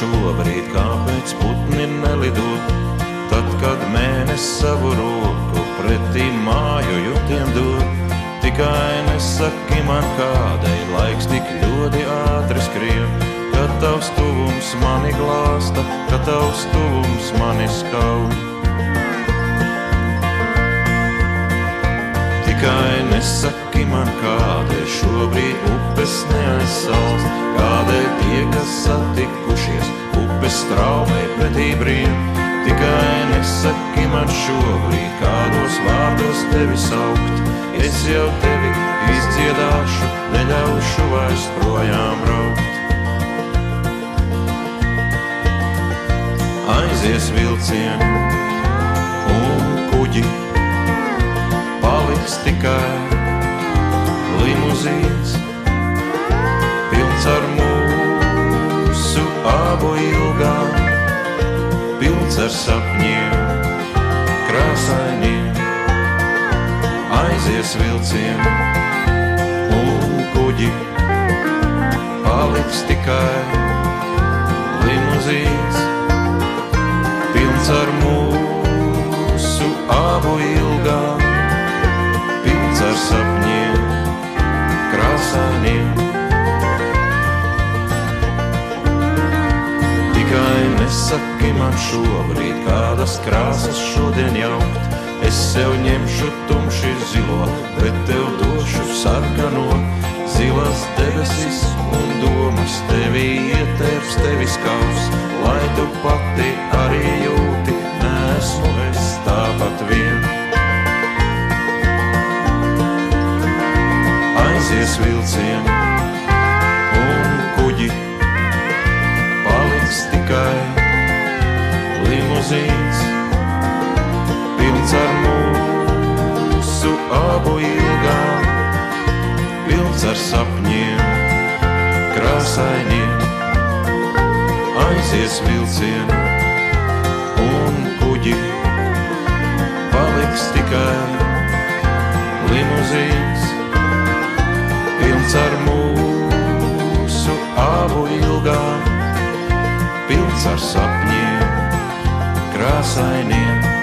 šobrīd, kāpēc putni nelido, tad, kad mēnesis savu roku pretī māju jutiem dod. Tikai nesaki man, kādēļ laiks tik ļoti ātri skrien, kad tavs tuvums mani glāsta, kad tavs tuvums mani skauj. Tikai nesaki man, kādēļ šobrīd upes neaizsalst, kādēļ tie, kas satikušies, upes straumē pretī brīn. Tikai nesaki man šobrīd, kādos vārdos tevi saukt, es jau tevi izdziedāšu, neļaušu vairs projām raukt. Aizies vilcieni un kuģi, paliks tikai limuzīns, pilns ar mūsu abu ilgām, pilns ar sapņiem, krāsainiem. Aizies vilcieni un kuģi, paliks tikai limuzīns, pilns ar mūsu abu ilgām, pilns ar sapņiem, krāsainiem. Tikai nesaki man šobrīd, kādas krāsas šodien jaukt, es sev ņemšu tumši zilo, bet tev došu sarkano, zilas debesis un domas tevi ietērps, tevi skaus, lai tu pati arī jūti, neesmu es tāpat vien. Aizies vilcieni un kuģi, paliks tikai limuzīns, pilns ar mūsu abu ilgām, pilns ar sapņiem, krāsainiem. Aizies vilcieni un kuģi, paliks tikai limuzīns, pilns ar mūsu abu ilgām, pilns ar sapņiem, krāsainiem.